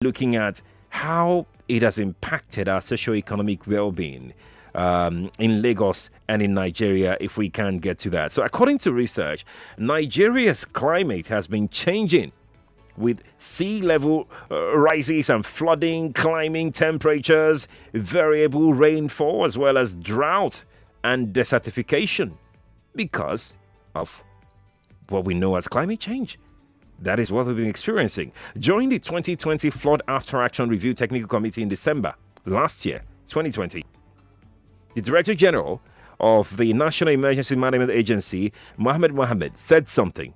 looking at how it has impacted our socio-economic well-being in Lagos and in Nigeria, if we can get to that. So according to research, Nigeria's climate has been changing with sea level rises and flooding, climbing temperatures, variable rainfall, as well as drought and desertification because of what we know as climate change. That is what we've been experiencing. During the 2020 Flood After Action Review Technical Committee in December last year, 2020, the Director General of the National Emergency Management Agency, Mohammed, said something.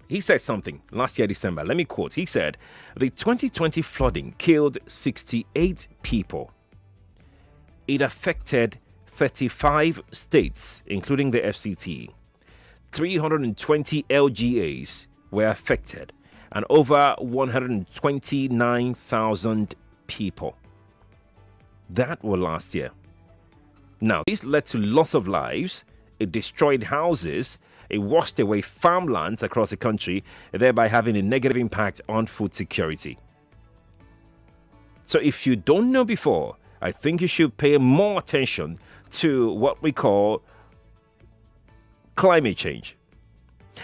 He said something last year, December. Let me quote. He said, the 2020 flooding killed 68 people. It affected 35 states, including the FCT. 320 LGAs were affected, and over 129,000 people. That was last year. Now, this led to loss of lives, it destroyed houses, it washed away farmlands across the country, thereby having a negative impact on food security. So if you don't know before, I think you should pay more attention to what we call climate change.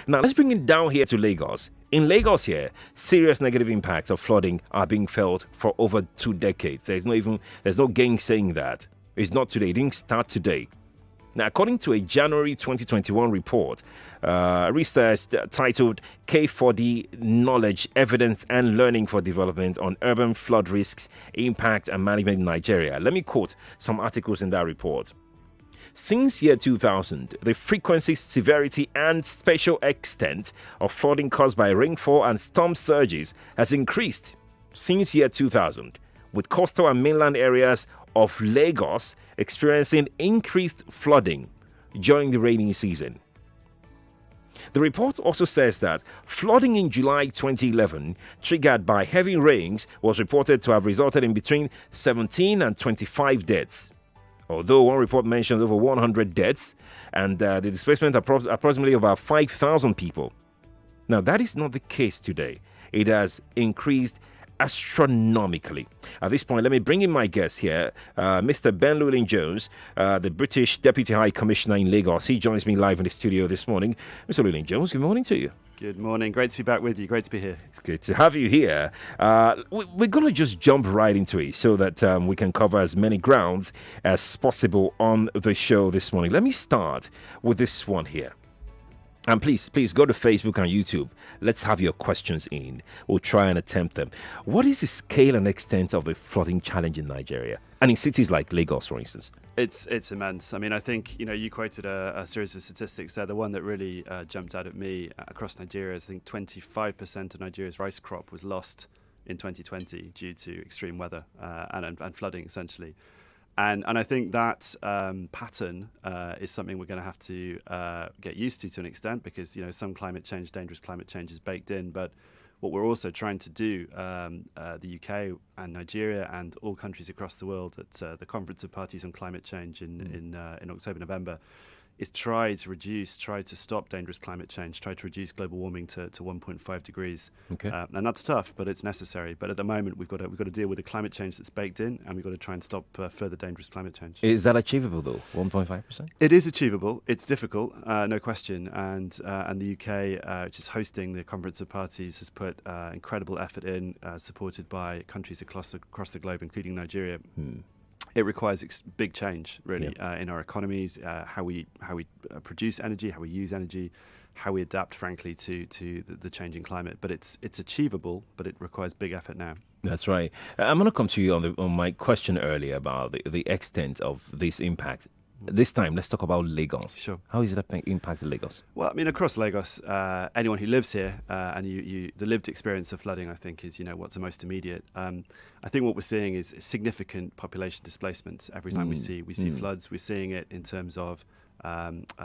Now, let's bring it down here to Lagos. In Lagos here, serious negative impacts of flooding are being felt for over 2 decades. There's no gainsaying that. It's not today. It didn't start today. Now, according to a January 2021 report, research titled K4D Knowledge, Evidence and Learning for Development on Urban Flood Risks, Impact and Management in Nigeria. Let me quote some articles in that report. Since year 2000, the frequency, severity, and spatial extent of flooding caused by rainfall and storm surges has increased since year 2000, with coastal and mainland areas of Lagos experiencing increased flooding during the rainy season. The report also says that flooding in July 2011, triggered by heavy rains, was reported to have resulted in between 17 and 25 deaths. Although one report mentions over 100 deaths and the displacement approximately about 5,000 people. Now, that is not the case today. It has increased astronomically. At this point, let me bring in my guest here, Mr. Ben Llewellyn-Jones, the British Deputy High Commissioner in Lagos. He joins me live in the studio this morning. Mr. Llewellyn-Jones, good morning to you. Good morning. Great to be back with you. Great to be here. It's good to have you here. We're going to just jump right into it so that we can cover as many grounds as possible on the show this morning. Let me start with this one here. And please go to Facebook and YouTube. Let's have your questions in. We'll try and attempt them. What is the scale and extent of the flooding challenge in Nigeria? And in cities like Lagos, for instance? It's immense. I mean, I think, you quoted a series of statistics there. The one that really jumped out at me across Nigeria is I think 25% of Nigeria's rice crop was lost in 2020 due to extreme weather and flooding, essentially. And I think that pattern is something we're going to have to get used to an extent because, some dangerous climate change is baked in. But what we're also trying to do, the UK and Nigeria and all countries across the world at the Conference of Parties on Climate Change in October, November, is try to stop dangerous climate change, try to reduce global warming to 1.5 degrees. Okay. And that's tough, but it's necessary. But at the moment, we've got to deal with the climate change that's baked in, and we've got to try and stop further dangerous climate change. Is that achievable, though, 1.5%? It is achievable. It's difficult, no question. And the UK, which is hosting the Conference of Parties, has put incredible effort in, supported by countries across the globe, including Nigeria. It requires big change, really, in our economies, how we produce energy, how we use energy, how we adapt, frankly, to the changing climate. But it's achievable, but it requires big effort now. That's right. I'm going to come to you on my question earlier about the extent of this impact. This time, let's talk about Lagos. Sure. How is it impacted Lagos? Well, I mean, across Lagos, anyone who lives here and the lived experience of flooding, I think, is what's the most immediate. I think what we're seeing is significant population displacement. Every time we see floods, we're seeing it in terms of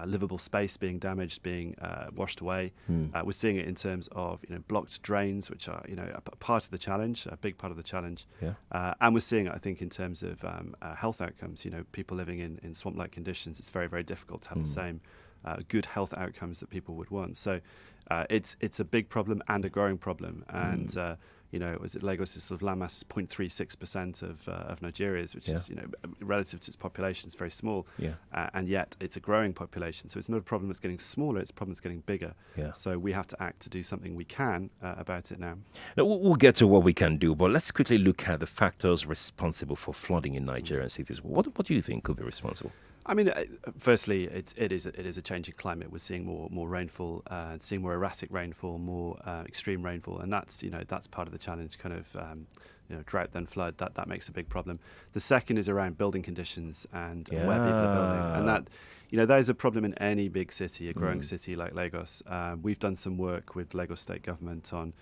livable space being damaged, being washed away. We're seeing it in terms of blocked drains, which are a part of the challenge, a big part of the challenge. Yeah. And we're seeing it, I think, in terms of health outcomes. People living in swamp-like conditions, it's very, very difficult to have the same good health outcomes that people would want. So it's a big problem and a growing problem. And Lagos' sort of land mass is 0.36% of Nigeria's, which is, relative to its population, is very small. Yeah. And yet it's a growing population. So it's not a problem that's getting smaller, it's a problem that's getting bigger. Yeah. So we have to act to do something we can about it now. Now, we'll get to what we can do, but let's quickly look at the factors responsible for flooding in Nigerian cities. What do you think could be responsible? I mean, firstly, it is a changing climate. We're seeing more rainfall, seeing more erratic rainfall, more extreme rainfall, and that's part of the challenge. Kind of drought then flood. That makes a big problem. The second is around building conditions and where people are building, and that is a problem in any big city, a growing city like Lagos. We've done some work with Lagos State Government on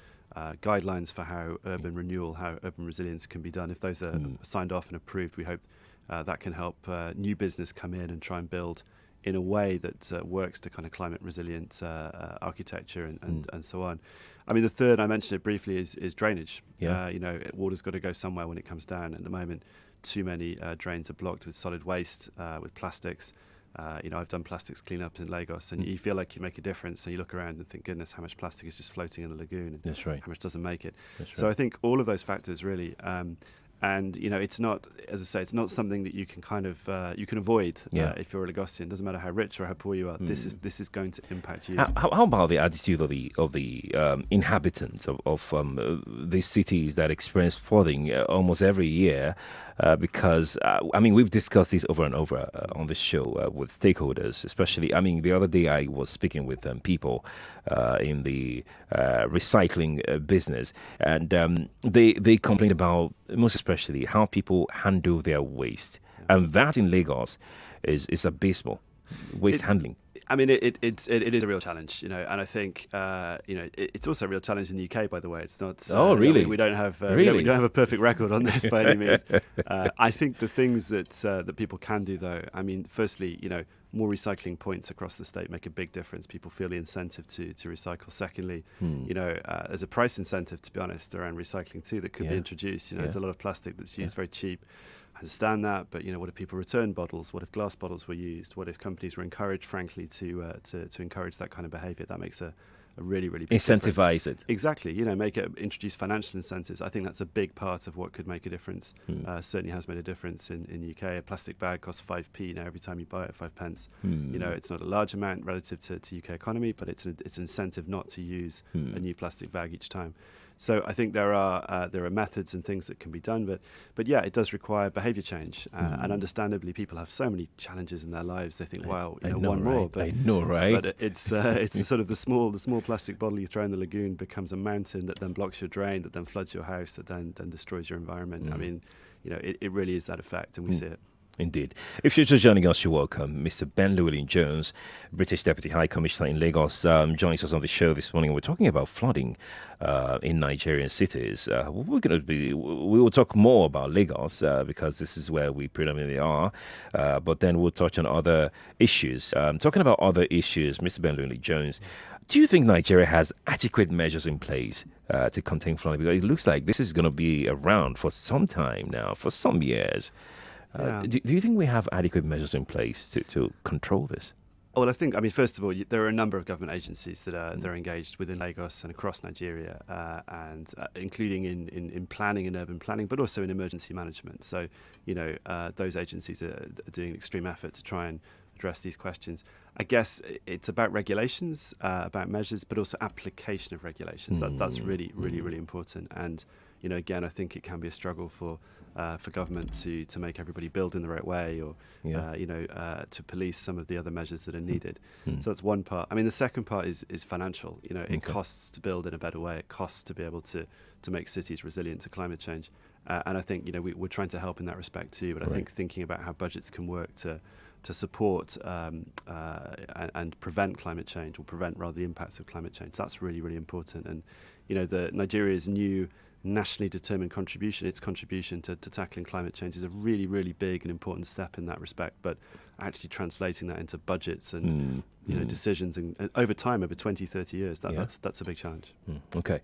guidelines for how urban renewal, how urban resilience can be done. If those are signed off and approved, we hope that can help new business come in and try and build in a way that works to kind of climate resilient architecture and so on. I mean, the third, I mentioned it briefly, is drainage. Yeah. Water's got to go somewhere when it comes down. At the moment, too many drains are blocked with solid waste, with plastics. I've done plastics cleanups in Lagos, and you feel like you make a difference, and you look around and think, goodness, how much plastic is just floating in the lagoon, and That's right. how much doesn't make it. That's So right. I think all of those factors really, and it's not, as I say, it's not something that you can kind of you can avoid if you're a Lagosian. Doesn't matter how rich or how poor you are. This is going to impact you. How about the attitude of the inhabitants of these cities that experience flooding almost every year? Because we've discussed this over and over on this show with stakeholders, especially. I mean, the other day I was speaking with people in the recycling business, and they complained about, most especially, how people handle their waste, and that in Lagos is abysmal. Waste handling. I mean, it is a real challenge, and I think it's also a real challenge in the UK. By the way, it's not. Oh, really? We don't have Really? we don't have a perfect record on this by any means. I think the things that people can do, though. I mean, firstly, more recycling points across the state make a big difference. People feel the incentive to recycle. Secondly, there's a price incentive, to be honest, around recycling too that could be introduced. There's a lot of plastic that's used very cheap. I understand that, but what if people return bottles? What if glass bottles were used? What if companies were encouraged, frankly, to encourage that kind of behaviour? That makes a really, really big Incentivize difference. it. Exactly. Introduce financial incentives. I think that's a big part of what could make a difference. Certainly has made a difference in the UK. A plastic bag costs 5p now every time you buy it, 5 pence. It's not a large amount relative to UK economy, but it's an incentive not to use a new plastic bag each time. So I think there are methods and things that can be done, but yeah, it does require behaviour change, and understandably, people have so many challenges in their lives. They think, wow, one more. But I know, right? But it's sort of the small plastic bottle you throw in the lagoon becomes a mountain that then blocks your drain, that then floods your house, that then destroys your environment. I mean, it really is that effect, and we see it. Indeed. If you're just joining us, you're welcome. Mr. Ben Llewellyn-Jones, British Deputy High Commissioner in Lagos, joins us on the show this morning. We're talking about flooding in Nigerian cities. We will talk more about Lagos because this is where we predominantly are. But then we'll touch on other issues. Talking about other issues, Mr. Ben Llewellyn-Jones, do you think Nigeria has adequate measures in place to contain flooding? Because it looks like this is going to be around for some time now, for some years. Do you think we have adequate measures in place to control this? Well, I think, first of all, there are a number of government agencies that are engaged within Lagos and across Nigeria, and including in planning and urban planning, but also in emergency management. So, those agencies are doing an extreme effort to try and address these questions. I guess it's about regulations, about measures, but also application of regulations. That's really, really, really important. And, again, I think it can be a struggle for government to make everybody build in the right way, or to police some of the other measures that are needed. So that's one part. The second part is financial. It costs to build in a better way. It costs to be able to make cities resilient to climate change. And I think we're trying to help in that respect too. But I think thinking about how budgets can work to support and prevent climate change, or prevent rather the impacts of climate change, that's really, really important. And the Nigeria's new nationally determined contribution, its contribution to tackling climate change, is a really, really big and important step in that respect. But actually translating that into budgets and decisions, and over time, over 20, 30 years, that's a big challenge. Okay.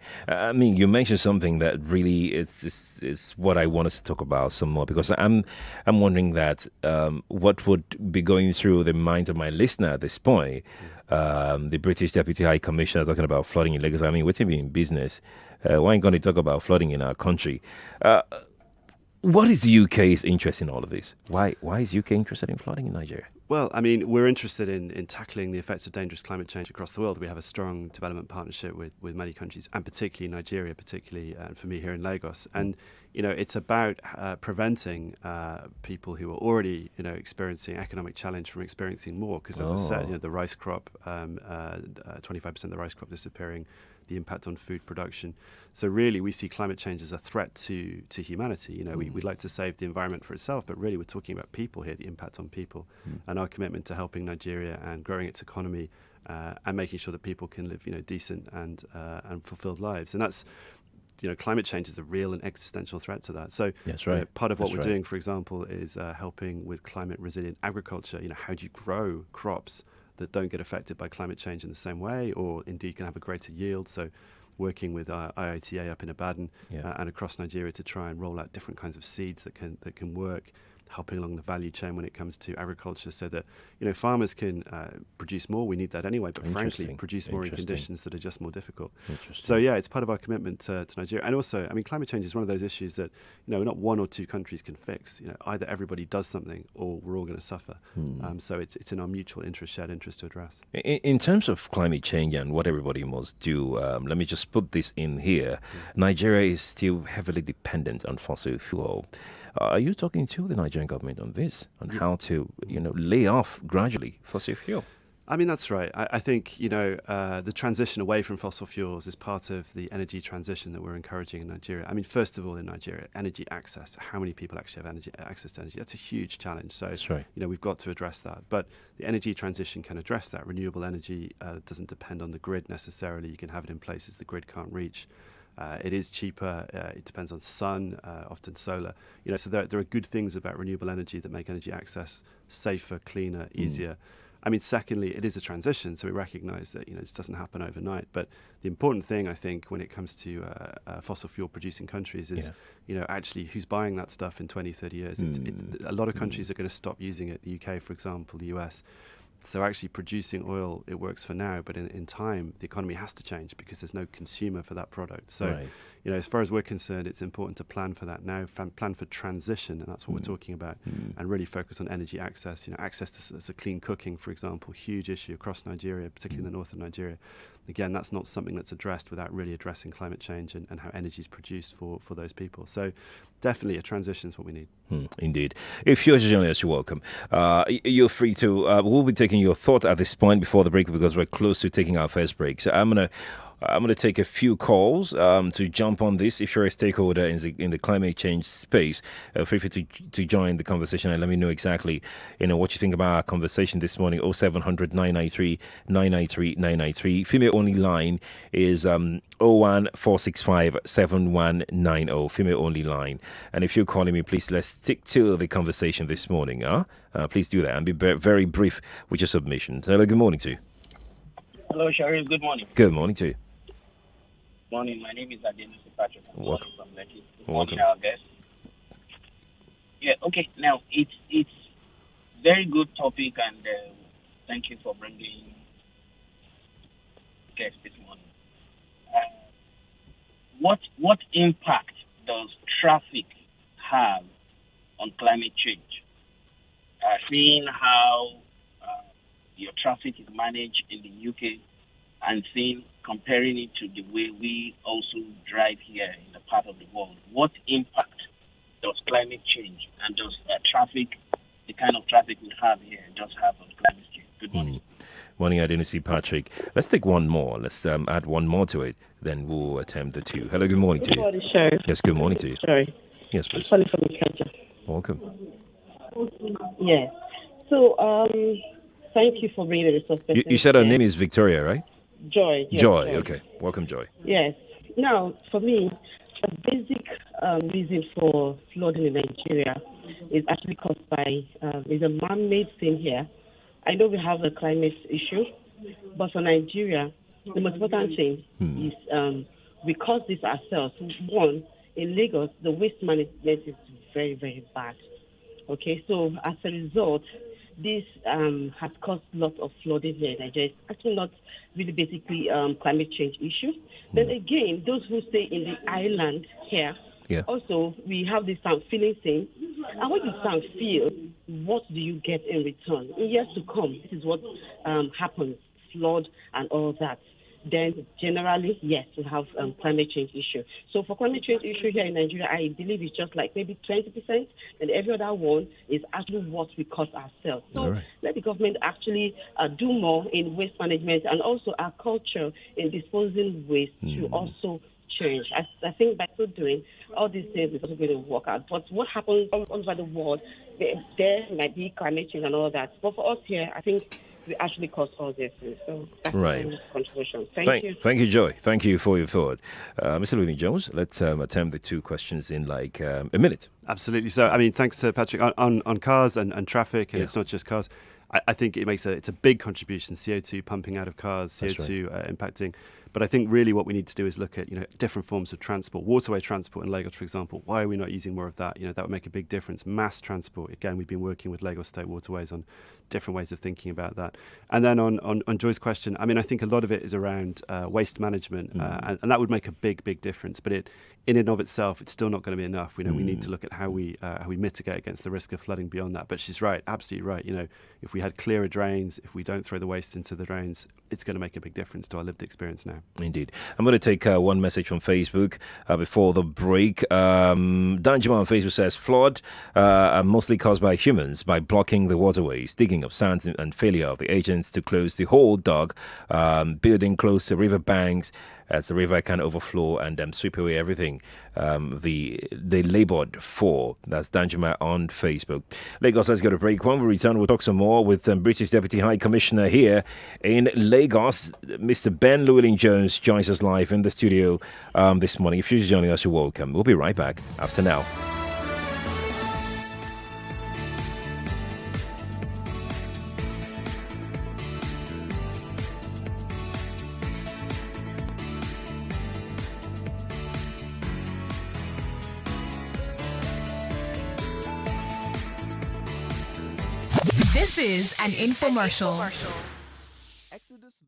You mentioned something that really is what I wanted to talk about some more, because I'm wondering that what would be going through the mind of my listener at this point the British Deputy High Commissioner talking about flooding in Lagos. I mean, what's in business? Why ain't going to talk about flooding in our country? What is the UK's interest in all of this? Why is UK interested in flooding in Nigeria? Well, I mean, we're interested in tackling the effects of dangerous climate change across the world. We have a strong development partnership with many countries, and particularly Nigeria, and for me here in Lagos. And, it's about preventing people who are already, experiencing economic challenge from experiencing more. Because as I said, the rice crop, 25% of the rice crop disappearing, the impact on food production. So really, we see climate change as a threat to humanity. We'd like to save the environment for itself, but really we're talking about people here, the impact on people, and our commitment to helping Nigeria and growing its economy and making sure that people can live, decent and fulfilled lives. And that's, climate change is a real and existential threat to that. So that's right. Part of what we're doing, for example, is helping with climate resilient agriculture. How do you grow crops that don't get affected by climate change in the same way, or indeed can have a greater yield? So working with IITA up in Ibadan and across Nigeria to try and roll out different kinds of seeds that can work, helping along the value chain when it comes to agriculture, so that farmers can produce more. We need that anyway, but frankly, produce more in conditions that are just more difficult. So it's part of our commitment to Nigeria. And also, I mean, climate change is one of those issues that not one or two countries can fix. Either everybody does something, or we're all going to suffer. So it's in our mutual interest, shared interest, to address. In terms of climate change and what everybody must do, let me just put this in here. Nigeria is still heavily dependent on fossil fuel. Are you talking to the Nigerian government on this, on how to, lay off gradually fossil fuel? I mean, that's right. I think, the transition away from fossil fuels is part of the energy transition that we're encouraging in Nigeria. I mean, first of all, in Nigeria, energy access. How many people actually have access to energy? That's a huge challenge. So, that's right. We've got to address that. But the energy transition can address that. Renewable energy doesn't depend on the grid necessarily. You can have it in places the grid can't reach. It is cheaper. It depends on sun, often solar. So there are good things about renewable energy that make energy access safer, cleaner, easier. I mean, secondly, it is a transition, so we recognise that this doesn't happen overnight. But the important thing, I think, when it comes to fossil fuel producing countries is, actually who's buying that stuff in 20, 30 years. A lot of countries are going to stop using it. The UK, for example, the US. So actually producing oil, it works for now, but in time, the economy has to change because there's no consumer for that product. So, as far as we're concerned, it's important to plan for that now, plan for transition, and that's what we're talking about, and really focus on energy access. Access to clean cooking, for example, huge issue across Nigeria, particularly in the north of Nigeria. Again, that's not something that's addressed without really addressing climate change and how energy is produced for those people. So definitely a transition is what we need. Indeed. If you're joining us, you're welcome. You're free to, we'll be taking your thought at this point before the break because we're close to taking our first break. So I'm going to take a few calls to jump on this. If you're a stakeholder in the climate change space, feel free to join the conversation and let me know exactly what you think about our conversation this morning. 0700 993 993 993. Female only line is 01465 7190. Female only line. And if you're calling me, please let's stick to the conversation this morning. Please do that and be very brief with your submissions. Hello, good morning to you. Hello, Sheriff. Good morning. Good morning to you. Morning. My name is Patrick. I'm Welcome. from Lekki. Good Welcome. morning, our guest. Yeah. Okay. Now it's very good topic, and thank you for bringing guests this morning. What impact does traffic have on climate change? Seeing how your traffic is managed in the UK, and comparing it to the way we also drive here in the part of the world, what impact does climate change and does the kind of traffic we have here, does have on climate change? Good morning. Morning, I didn't see Patrick. Let's take one more. Let's add one more to it. Then we'll attempt the two. Hello, good morning to you. Good morning, Sheriff. Yes, good morning to you. Sorry. Yes, please. Calling from Ikeja. Welcome. Yeah. So, thank you for bringing the resource person. You said her name is Victoria, right? Joy. Yes, Joy. Okay. Welcome, Joy. Yes. Now, for me, the basic reason for flooding in Nigeria is actually caused by is a man-made thing here. I know we have a climate issue, but for Nigeria, the most important thing is we cause this ourselves. One, in Lagos, the waste management is very, very bad. Okay, so as a result, this has caused lots of flooding here in Nigeria. It's actually not really basically climate change issue. Then again, those who stay in the island here, also we have this feeling thing. And when you feel, what do you get in return? In years to come, this is what happens, flood and all that. Then generally, yes, we have climate change issue. So for climate change issue here in Nigeria, I believe it's just like maybe 20%, and every other one is actually what we cause ourselves. So let the government actually do more in waste management, and also our culture in disposing waste to also change. I think by so doing, all these things is also going to work out. But what happens all over the world, there might be climate change and all that. But for us here, I think we actually cause all this. So that's my contribution. Thank you. Thank you, Joy. Thank you for your thought. Mr. Llewellyn-Jones, let's attempt the two questions in like a minute. Absolutely. So, I mean, thanks to Patrick on cars and traffic, and it's not just cars. I think it's a big contribution, CO2 pumping out of cars, CO2 impacting. But I think really what we need to do is look at, different forms of transport, waterway transport in Lagos, for example. Why are we not using more of that? That would make a big difference. Mass transport. Again, we've been working with Lagos State Waterways on different ways of thinking about that. And then on Joy's question, I mean, I think a lot of it is around waste management, and that would make a big difference. But in and of itself, it's still not going to be enough. We need to look at how we mitigate against the risk of flooding beyond that. But she's right, absolutely right. If we had clearer drains, if we don't throw the waste into the drains, it's going to make a big difference to our lived experience now. Indeed. I'm going to take one message from Facebook before the break. Danjuma on Facebook says, flood are mostly caused by humans by blocking the waterways, digging of sands and failure of the agents to close the hole dug, building close to river banks as the river can overflow and sweep away everything they labored for. That's Danjuma on Facebook. Lagos, let's go to break. When we return, we'll talk some more with British Deputy High Commissioner here in Lagos. Mr. Ben Llewellyn-Jones joins us live in the studio this morning. If you're joining us, you're welcome. We'll be right back after now. This is an infomercial. Exodus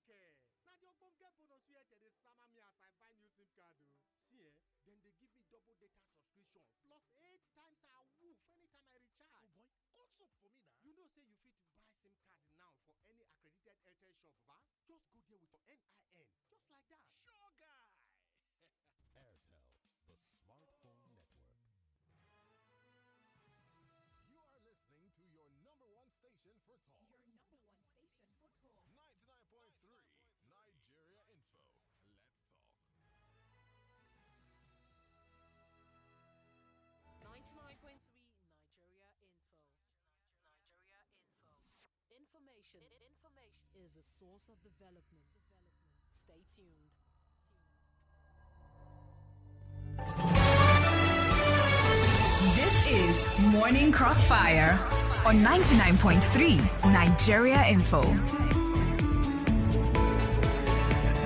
Now the ogbonge bonus where they summer me as I buy new SIM card. See, then they give me double data subscription plus 8 times a woof anytime I recharge. Oh boy, what's up for me now? You know, say you fit buy SIM card now for any accredited Airtel shop, ba? Just go there with your NIN, just like that. Sure guy. Airtel, the smartphone network. You are listening to your number one station for talk. Your number one station for talk. 99.3 Nigeria Info. Let's talk. 99.3 Nigeria Info. Nigeria Info. Information is a source of development. Stay tuned. This is Morning Crossfire on 99.3 Nigeria Info.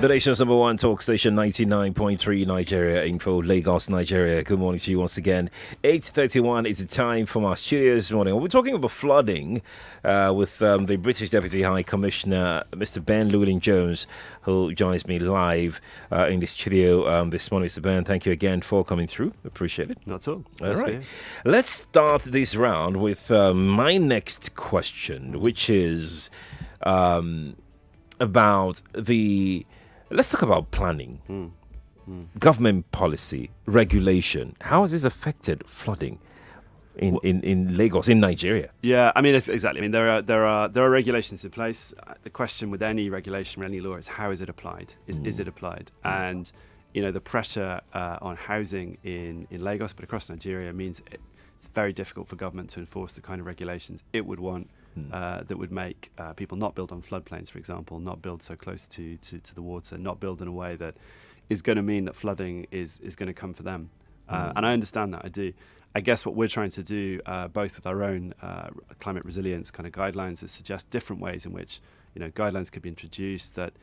The nation's number one talk station, 99.3 Nigeria Info, Lagos, Nigeria. Good morning to you once again. 8:31 is the time from our studios this morning. We're talking about flooding with the British Deputy High Commissioner, Mr. Ben Llewellyn-Jones, who joins me live in the studio this morning. Mr. Ben, thank you again for coming through. Appreciate it. Not at all. All right. Let's start this round with my next question, which is about the... Let's talk about planning, government policy, regulation. How has this affected flooding in Lagos, in Nigeria? Yeah, I mean, exactly. I mean, there are regulations in place. The question with any regulation or any law is how is it applied? Is it applied? And you know, the pressure on housing in Lagos, but across Nigeria, means it's very difficult for government to enforce the kind of regulations it would want. That would make people not build on floodplains, for example, not build so close to the water, not build in a way that is going to mean that flooding is going to come for them. And I understand that, I do. I guess what we're trying to do, both with our own climate resilience kind of guidelines, is suggest different ways in which guidelines could be introduced that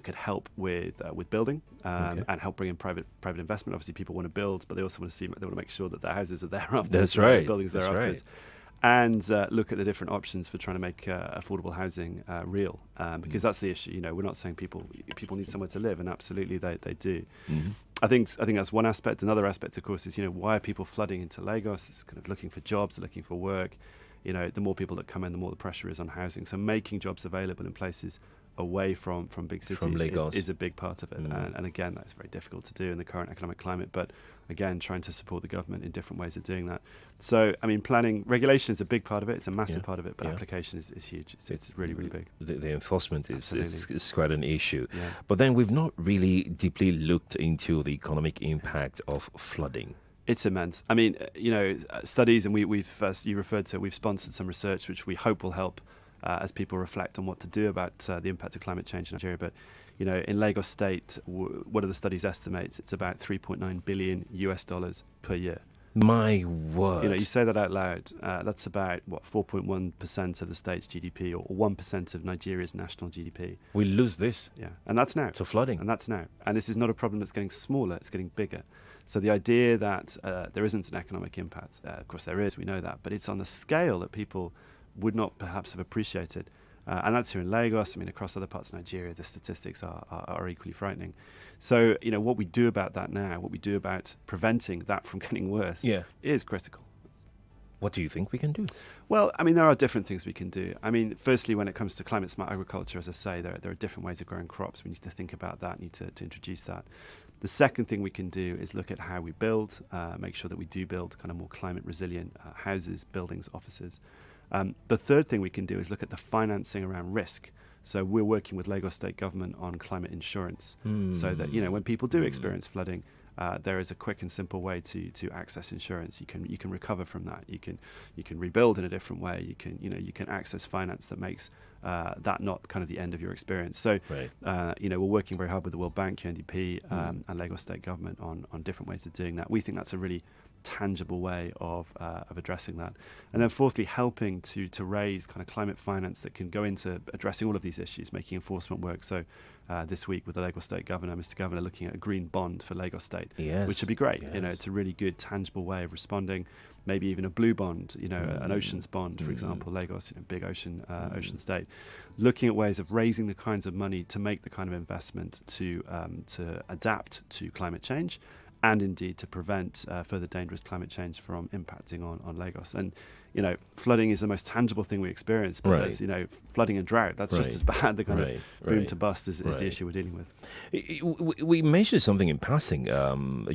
could help with building and help bring in private investment. Obviously, people want to build, but they also want to make sure that their houses are there afterwards. That's right. Buildings there afterwards. Right. And look at the different options for trying to make affordable housing real, because that's the issue. We're not saying people need somewhere to live, and absolutely they do. I think that's one aspect. Another aspect, of course, is why are people flooding into Lagos? It's kind of looking for jobs, looking for work. The more people that come in, the more the pressure is on housing. So making jobs available in places away from big cities is a big part of it. And again, that's very difficult to do in the current economic climate. But again, trying to support the government in different ways of doing that. So, I mean, planning, regulation is a big part of it. It's a massive part of it, but application is huge. It's really, really big. The enforcement is quite an issue. Yeah. But then we've not really deeply looked into the economic impact of flooding. It's immense. I mean, studies, and we've as you referred to, we've sponsored some research which we hope will help as people reflect on what to do about the impact of climate change in Nigeria. But in Lagos State, one of the studies estimates it's about $3.9 billion per year. My word! You say that out loud. That's about 4.1% of the state's GDP, or 1% of Nigeria's national GDP. We lose this. Yeah, and that's now. To flooding. And that's now. And this is not a problem that's getting smaller; it's getting bigger. So the idea that there isn't an economic impact, of course there is. We know that, but it's on a scale that people would not perhaps have appreciated. And that's here in Lagos. I mean, across other parts of Nigeria, the statistics are equally frightening. So, what we do about that now, what we do about preventing that from getting worse, is critical. What do you think we can do? Well, I mean, there are different things we can do. I mean, firstly, when it comes to climate smart agriculture, as I say, there are different ways of growing crops. We need to think about that, need to introduce that. The second thing we can do is look at how we build, make sure that we do build kind of more climate resilient houses, buildings, offices. The third thing we can do is look at the financing around risk. So we're working with Lagos State Government on climate insurance, so that when people do experience flooding, there is a quick and simple way to access insurance. You can recover from that. You can rebuild in a different way. You can access finance that makes that not kind of the end of your experience. So we're working very hard with the World Bank, UNDP, and Lagos State Government on different ways of doing that. We think that's a really tangible way of addressing that. And then fourthly, helping to raise kind of climate finance that can go into addressing all of these issues, making enforcement work. So this week with the Lagos State Governor, Mr. Governor, looking at a green bond for Lagos State, which would be great. Yes. You know, it's a really good, tangible way of responding. Maybe even a blue bond, you know, an oceans bond, for example. Lagos, you know, big ocean state. Looking at ways of raising the kinds of money to make the kind of investment to adapt to climate change, and indeed to prevent further dangerous climate change from impacting on Lagos. And, you know, flooding is the most tangible thing we experience, but there's, you know, flooding and drought, that's just as bad. The kind of boom to bust is the issue we're dealing with. We mentioned something in passing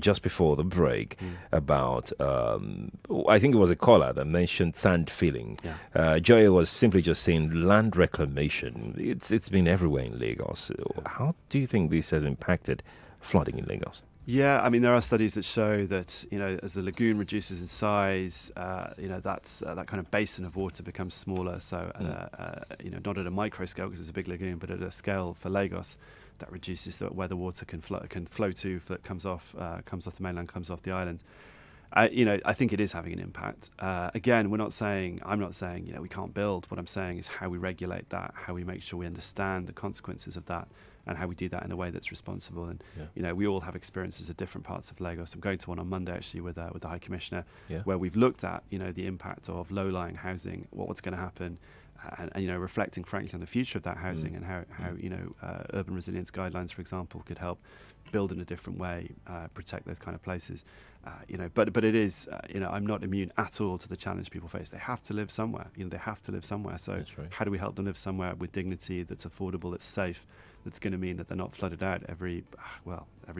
just before the break about, I think it was a caller that mentioned sand filling. Joya was simply just saying land reclamation. It's been everywhere in Lagos. How do you think this has impacted flooding in Lagos? Yeah, I mean, there are studies that show that, you know, as the lagoon reduces in size, you know, that's that kind of basin of water becomes smaller. So, you know, not at a micro scale because it's a big lagoon, but at a scale for Lagos, that reduces where the water can flow to, that comes off the mainland, comes off the island. You know, I think it is having an impact. Again, I'm not saying, you know, we can't build. What I'm saying is how we regulate that, how we make sure we understand the consequences of that, and how we do that in a way that's responsible. And you know, we all have experiences at different parts of Lagos. I'm going to one on Monday actually with the High Commissioner, where we've looked at, you know, the impact of low-lying housing, what's going to happen, and you know, reflecting frankly on the future of that housing and how you know, urban resilience guidelines, for example, could help build in a different way, protect those kind of places. You know, but it is, you know, I'm not immune at all to the challenge people face. They have to live somewhere. You know, they have to live somewhere. So how do we help them live somewhere with dignity, that's affordable, that's safe, that's going to mean that they're not flooded out every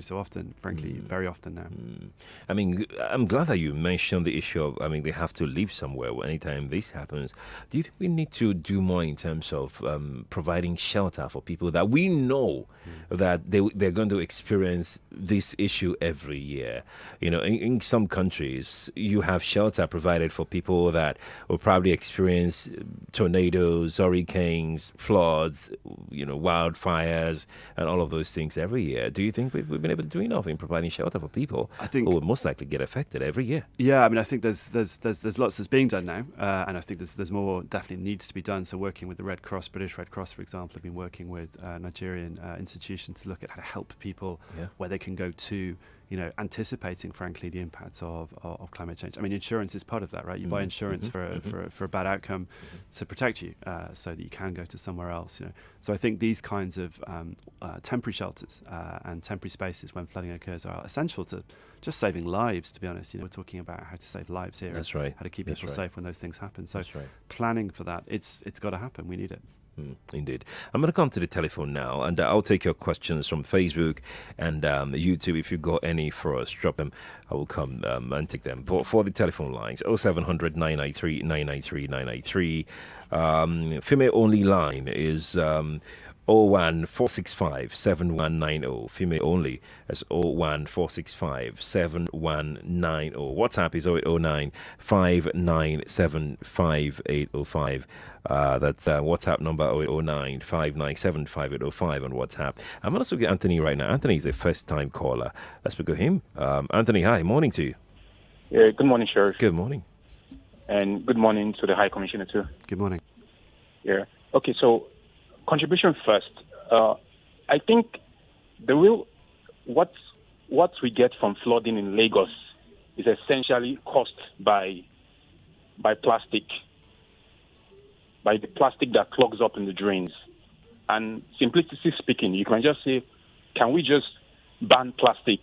so often, frankly, very often now. I mean, I'm glad that you mentioned the issue of, I mean, they have to live somewhere anytime this happens. Do you think we need to do more in terms of providing shelter for people that we know that they're going to experience this issue every year? You know, in some countries, you have shelter provided for people that will probably experience tornadoes, hurricanes, floods, you know, wildfires, and all of those things every year. Do you think we've been able to do enough in providing shelter for people who will most likely get affected every year? Yeah, I mean, I think there's lots that's being done now, and I think there's more definitely needs to be done. So working with the Red Cross, British Red Cross, for example, have been working with Nigerian institutions to look at how to help people where they can go to, you know, anticipating, frankly, the impacts of climate change. I mean, insurance is part of that, right? You buy insurance for a bad outcome to protect you, so that you can go to somewhere else. You know, so I think these kinds of temporary shelters and temporary spaces when flooding occurs are essential to just saving lives. To be honest, you know, we're talking about how to save lives here. That's right. How to keep people safe when those things happen. So That's right. planning for that, it's got to happen. We need it. Indeed. I'm going to come to the telephone now, and I'll take your questions from Facebook and YouTube. If you got any for us, drop them. I will come and take them. But for the telephone lines, 0700 993 993 993. Female only line is 01465 7190. Female only as 01465 7190. WhatsApp is 0809 597 5805. That's WhatsApp number 0809 597 5805 on WhatsApp. I'm going to speak to Anthony right now. Anthony is a first-time caller. Let's speak with him. Anthony, hi. Morning to you. Yeah, good morning, Sheriff. Good morning. And good morning to the High Commissioner, too. Good morning. Yeah. Okay, so contribution first. I think what we get from flooding in Lagos is essentially caused by plastic, by the plastic that clogs up in the drains. And simplicity speaking, you can just say, can we just ban plastic?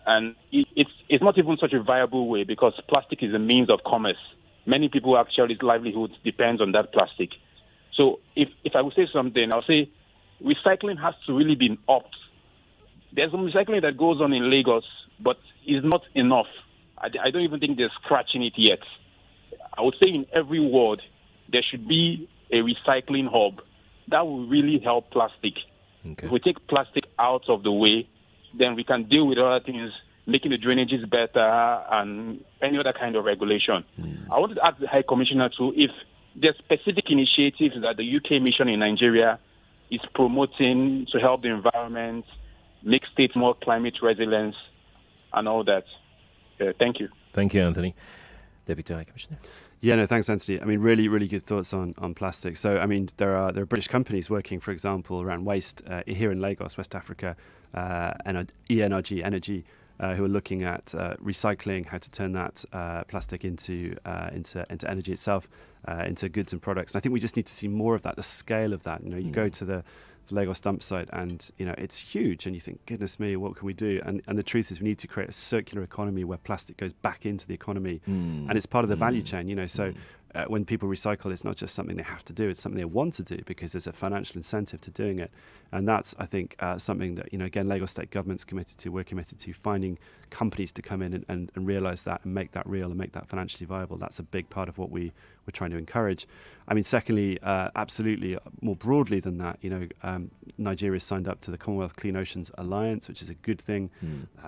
And it's not even such a viable way because plastic is a means of commerce. Many people actually livelihoods depends on that plastic. So if I would say something, I'll say recycling has to really be upped. There's some recycling that goes on in Lagos, but is not enough. I don't even think they're scratching it yet. I would say in every ward, there should be a recycling hub. That will really help plastic. Okay. If we take plastic out of the way, then we can deal with other things, making the drainages better and any other kind of regulation. I wanted to ask the High Commissioner too if there are specific initiatives that the UK mission in Nigeria is promoting to help the environment, make states more climate resilient and all that. Thank you. Thank you, Anthony. Deputy High Commissioner. Yeah, no, thanks, Anthony. I mean, really, really good thoughts on plastic. So, I mean, there are British companies working, for example, around waste here in Lagos, West Africa, and ENRG Energy, who are looking at recycling, how to turn that plastic into energy itself, into goods and products. And I think we just need to see more of that, the scale of that. You know, you go to the Lagos dump site and, you know, it's huge and you think, goodness me, what can we do? And the truth is we need to create a circular economy where plastic goes back into the economy and it's part of the value chain, you know. So when people recycle, it's not just something they have to do, it's something they want to do because there's a financial incentive to doing it. And that's, I think, something that, you know, again, Lagos State Government's committed to. We're committed to finding companies to come in and realise that and make that real and make that financially viable. That's a big part of what we're trying to encourage. I mean, secondly, absolutely, more broadly than that, you know, Nigeria signed up to the Commonwealth Clean Oceans Alliance, which is a good thing,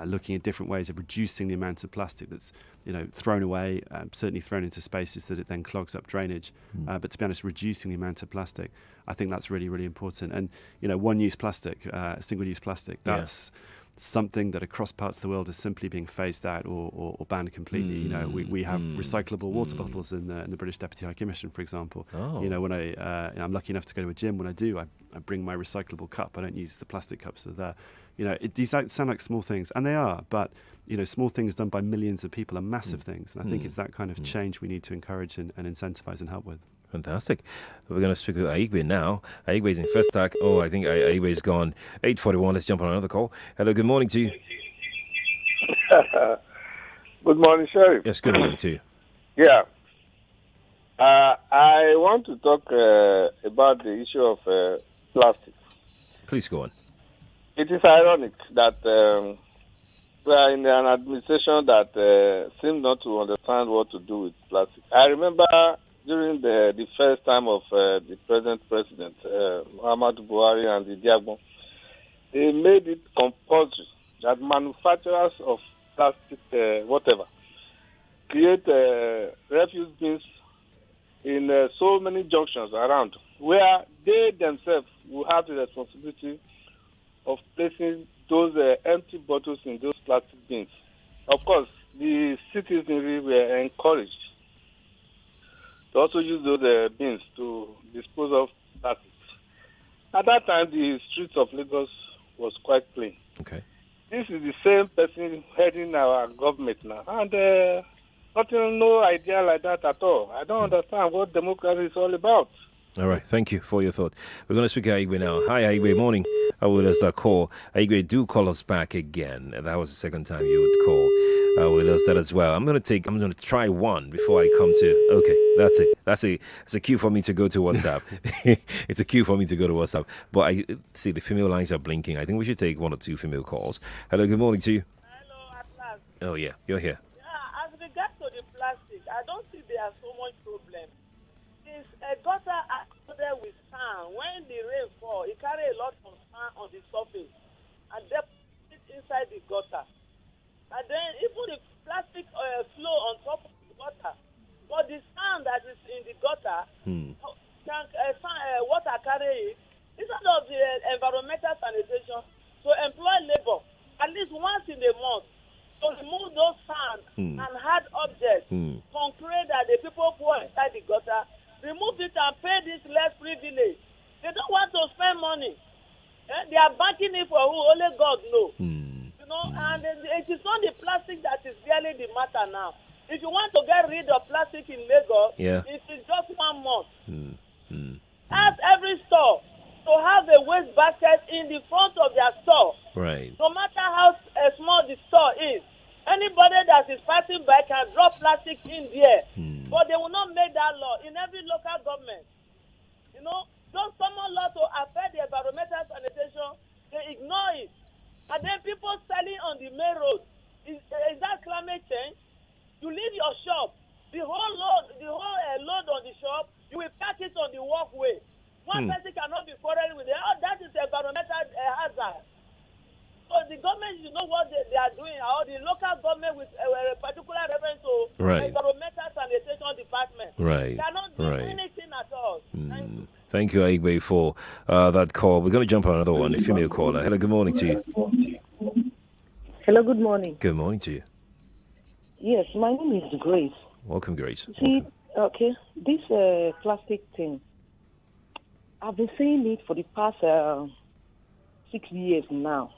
looking at different ways of reducing the amount of plastic that's, you know, thrown away, certainly thrown into spaces that it then clogs up drainage. But to be honest, reducing the amount of plastic, I think that's really, really important. And, you know, one-use plastic, single-use plastic, that's something that across parts of the world is simply being phased out or banned completely. You know, we have recyclable water bottles in the British Deputy High Commission, for example. You know, when I'm lucky enough to go to a gym, when I do, I bring my recyclable cup. I don't use the plastic cups that are there. You know, these sound like small things, and they are, but, you know, small things done by millions of people are massive things. And I think it's that kind of change we need to encourage and incentivize and help with. Fantastic. We're going to speak with Aigbe now. Aigbe is in first stack. Oh, I think Aigbe is gone. 8:41. Let's jump on another call. Hello, good morning to you. Good morning, Sheriff. Yes, good morning to you. Yeah. I want to talk about the issue of plastic. Please go on. It is ironic that we are in an administration that seems not to understand what to do with plastic. I remember during the first time of the present president, Muhammadu Buhari and the Diagbon, they made it compulsory that manufacturers of plastic, whatever, create refuse bins in so many junctions around where they themselves will have the responsibility of placing those empty bottles in those plastic bins. Of course, the citizenry were encouraged to also use those bins to dispose of plastic. At that time, the streets of Lagos was quite clean. Okay. This is the same person heading our government now, and no idea like that at all. I don't understand what democracy is all about. All right, thank you for your thought. We're going to speak to Aigbe now. Hi, Aigbe. Morning. How will us that call? Aigbe, do call us back again. That was the second time you would call. We'll us that as well. I'm going to try one before I come to. Okay, that's it. It's a cue for me to go to WhatsApp. It's a cue for me to go to WhatsApp. But I see the female lines are blinking. I think we should take one or two female calls. Hello, good morning to you. Hello, at last. Oh yeah, you're here. Yeah, as regards to the plastic, I don't think there are so much problem. It's a gutter there with sand. When the rain falls, it carries a lot of sand on the surface and deposit inside the gutter. And then even the plastic flow on top of the gutter. But the sand that is in the gutter, water carry it. Instead of the environmental sanitation, to employ labor at least once in a month to remove those sand and hard objects, concrete that the people who are inside the gutter, remove it and pay this less privilege. They don't want to spend money. They are banking it for who? Only God knows. You know, and it is not the plastic that is really the matter now. If you want to get rid of plastic in Lagos, it is just 1 month. Ask every store to have a waste basket in the front of their store. Right. No matter how small the store is, anybody that is passing by can drop plastic in there. But they will not make that law in every local government. You know, those common laws to affect the environmental sanitation, they ignore it. And then people selling on the main road, is that climate change? You leave your shop, the whole load on the shop, you will pack it on the walkway. One person cannot be quarreling with it. Oh, that is environmental hazard. So the government should know what they are doing, or the local government with a particular reference to environmental sanitation department. Right. Cannot do anything at all. Thank you, Aigbe, for that call. We're going to jump on another one, a female caller. Hello, good morning to you. Hello, good morning. Good morning to you. Yes, my name is Grace. Welcome, Grace. See, okay, this plastic thing, I've been saying it for the past 6 years now,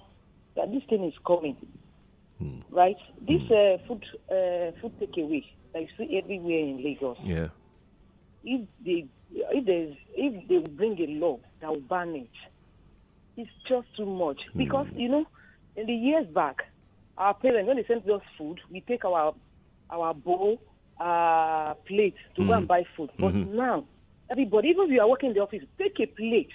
that this thing is coming, right? This food takeaway that you see everywhere in Lagos. Yeah. If they bring a law that will ban it, it's just too much. Because in the years back, our parents, when they sent us food, we take our bowl, plate to go and buy food. But now, everybody, even if you are working in the office, take a plate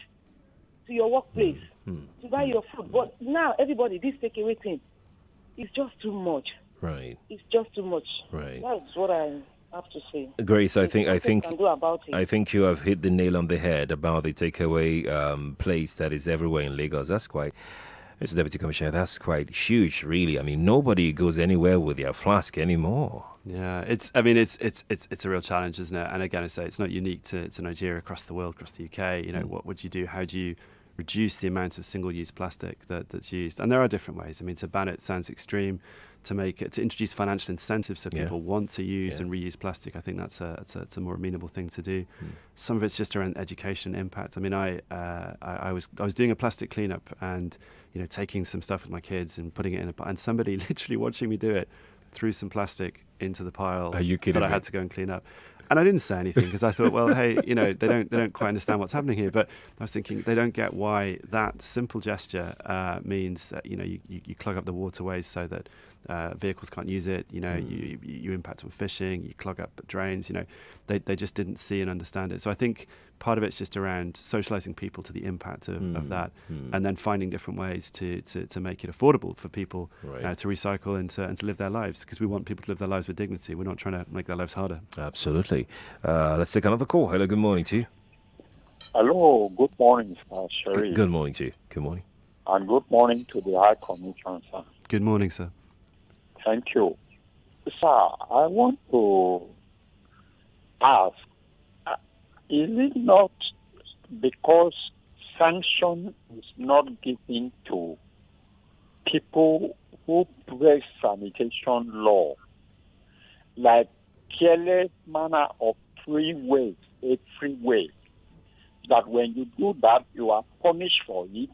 to your workplace to buy your food. But now, everybody, this takeaway thing is just too much. Right. It's just too much. Right. That's what I have to say. Grace, I think I think you have hit the nail on the head about the takeaway place that is everywhere in Lagos. That's quite, Mr. Deputy Commissioner, that's quite huge, really. I mean, nobody goes anywhere with their flask anymore. Yeah, it's a real challenge, isn't it? And again, I say it's not unique to Nigeria, across the world, across the UK. You know, what would you do? How do you reduce the amount of single-use plastic that's used? And there are different ways. I mean, to ban it sounds extreme. To introduce financial incentives so people want to use and reuse plastic, I think that's a more amenable thing to do. Some of it's just around education impact. I mean, I was doing a plastic cleanup and taking some stuff with my kids and putting it in and somebody literally watching me do it threw some plastic into the pile that I had to go and clean up. And I didn't say anything because I thought, well, hey, they don't quite understand what's happening here. But I was thinking they don't get why that simple gesture means that you clog up the waterways so that vehicles can't use it. You impact on fishing. You clog up drains. They just didn't see and understand it. So I think part of it's just around socialising people to the impact of that, and then finding different ways to make it affordable for people to recycle and to live their lives, because we want people to live their lives with dignity. We're not trying to make their lives harder. Absolutely. Let's take another call. Hello, good morning to you. Hello, good morning, Sheriff. Good morning to you. Good morning. And good morning to the High Commission, sir. Good morning, sir. Thank you. Sir, I want to ask, is it not because sanction is not given to people who break sanitation law, like careless manner of throwing waste every way, that when you do that, you are punished for it,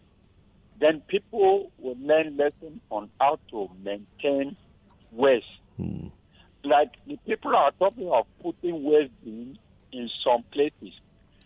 then people will learn lessons on how to maintain waste. Like the people are talking of putting waste in some places.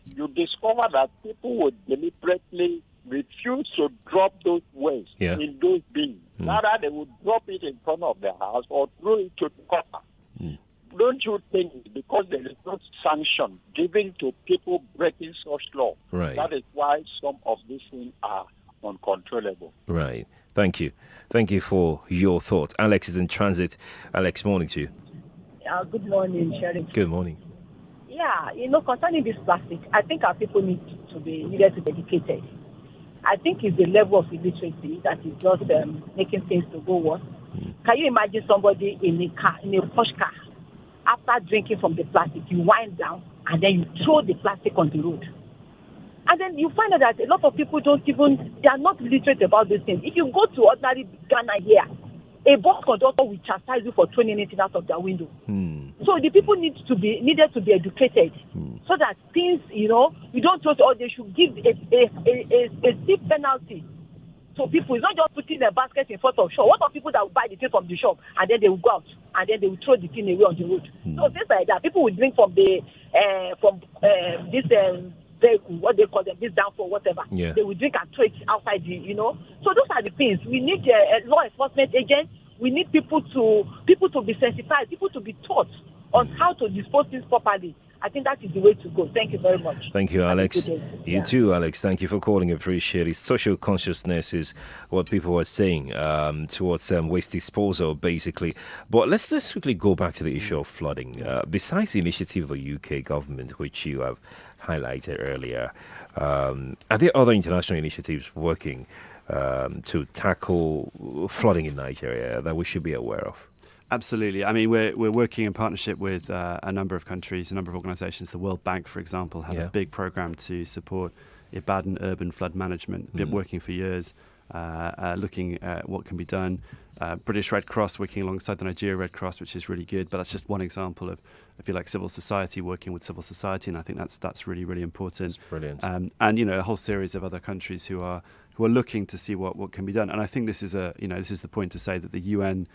You discover that people would deliberately refuse to drop those waste in those bins. Rather, they would drop it in front of their house or throw it to the corner. Don't you think it's because there is no sanction given to people breaking such law? Right. That is why some of these things are uncontrollable. Right. Thank you. Thank you for your thoughts. Alex is in transit. Alex, morning to you. Good morning, Sheriff. Good morning. Yeah, concerning this plastic, I think our people needed to be educated. I think it's the level of illiteracy that is just making things to go worse. Can you imagine somebody in a posh car, after drinking from the plastic, you wind down and then you throw the plastic on the road? And then you find out that a lot of people they are not literate about these things. If you go to ordinary Ghana here, a bus conductor will chastise you for throwing anything out of their window. So the people needed to be educated so that things, you don't throw it, or they should give a steep penalty. So people, it's not just putting a basket in front of shop. What are people that will buy the thing from the shop and then they will go out and then they will throw the thing away on the road? So things like that. People will drink from this what they call them, this downfall, whatever. Yeah. They will drink and throw it outside So those are the things. We need a law enforcement agent. We need people to be sensitized, people to be taught on how to dispose things properly. I think that is the way to go. Thank you very much. Thank you, Alex. You too, Alex. Thank you for calling. Appreciate it. Social consciousness is what people were saying towards waste disposal, basically. But let's quickly go back to the issue of flooding. Besides the initiative of the UK government, which you have highlighted earlier, are there other international initiatives working to tackle flooding in Nigeria that we should be aware of? Absolutely. I mean, we're working in partnership with a number of countries, a number of organisations. The World Bank, for example, had a big programme to support Ibadan urban flood management. Been working for years. looking at what can be done. British Red Cross working alongside the Nigerian Red Cross, which is really good. But that's just one example of, I feel like, civil society working with civil society, and I think that's really, really important. That's brilliant. And a whole series of other countries who are looking to see what can be done. And I think this is the point to say that the UN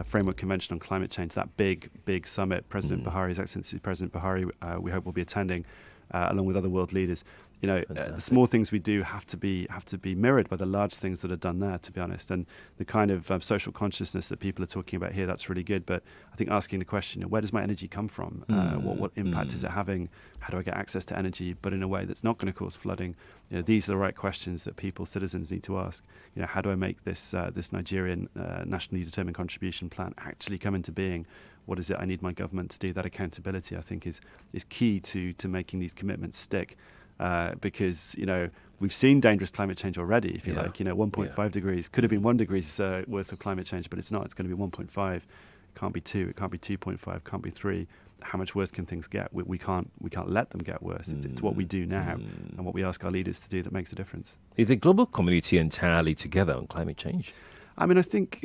Framework Convention on Climate Change, that big summit, President Buhari, His Excellency President Buhari, we hope will be attending, along with other world leaders. The small things we do have to be mirrored by the large things that are done there, to be honest. And the kind of social consciousness that people are talking about here, that's really good. But I think asking the question, where does my energy come from? What impact is it having? How do I get access to energy, but in a way that's not going to cause flooding? These are the right questions that citizens need to ask. How do I make this Nigerian nationally determined contribution plan actually come into being? What is it I need my government to do? That accountability, I think, is key to making these commitments stick. Because we've seen dangerous climate change already, if you like. 1.5 degrees could have been 1 degree's worth of climate change, but it's not. It's going to be 1.5. It can't be 2. It can't be 2.5. Can't be 3. How much worse can things get? We can't let them get worse. It's what we do now and what we ask our leaders to do that makes a difference. Is the global community entirely together on climate change? I mean, I think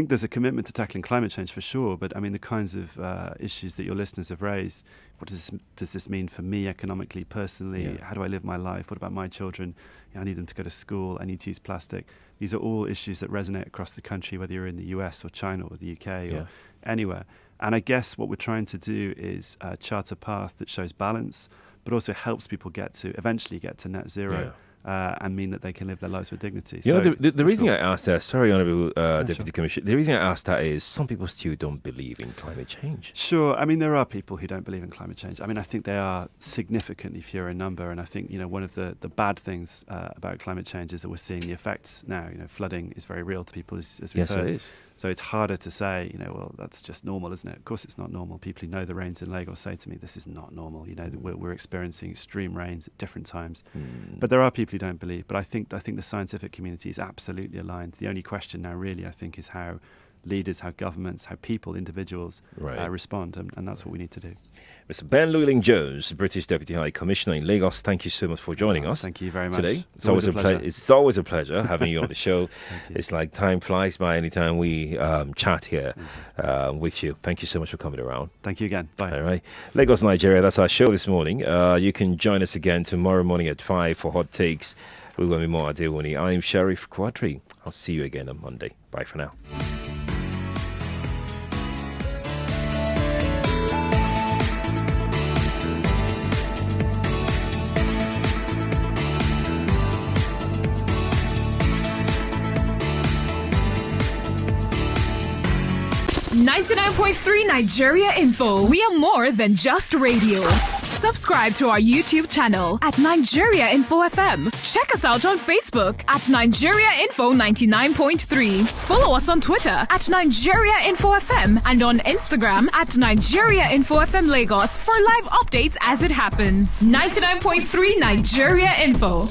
there's a commitment to tackling climate change for sure, but I mean, the kinds of issues that your listeners have raised, what does this mean for me economically, personally? Yeah. How do I live my life? What about my children? I need them to go to school. I need to use plastic. These are all issues that resonate across the country, whether you're in the US or China or the UK or anywhere. And I guess what we're trying to do is chart a path that shows balance, but also helps people eventually get to net zero. Yeah. And mean that they can live their lives with dignity. The reason I asked that, sorry, Honourable Deputy Commissioner, the reason I asked that is some people still don't believe in climate change. Sure. I mean, there are people who don't believe in climate change. I mean, I think they are significantly fewer in number. And I think, one of the bad things about climate change is that we're seeing the effects now. Flooding is very real to people, as we've heard. Yes, it is. So it's harder to say, well, that's just normal, isn't it? Of course it's not normal. People who know the rains in Lagos say to me, this is not normal. We're experiencing extreme rains at different times. But there are people who don't believe. But I think the scientific community is absolutely aligned. The only question now really, I think, is how leaders, how governments, how people, individuals respond. And that's what we need to do. Mr. Ben Llewellyn-Jones, British Deputy High Commissioner in Lagos, thank you so much for joining us. Thank you very much. Today. It's always a pleasure. It's always a pleasure having you on the show. It's like time flies by anytime we chat here with you. Thank you so much for coming around. Thank you again. Bye. All right. Lagos, Nigeria, that's our show this morning. You can join us again tomorrow morning at 5 for Hot Takes. We will be more Adewuni. I'm Sheriff Quadry. I'll see you again on Monday. Bye for now. .3 Nigeria Info. We are more than just radio. Subscribe to our YouTube channel at Nigeria Info FM. Check us out on Facebook at Nigeria Info 99.3. Follow us on Twitter at Nigeria Info FM and on Instagram at Nigeria Info FM Lagos for live updates as it happens. 99.3 Nigeria Info.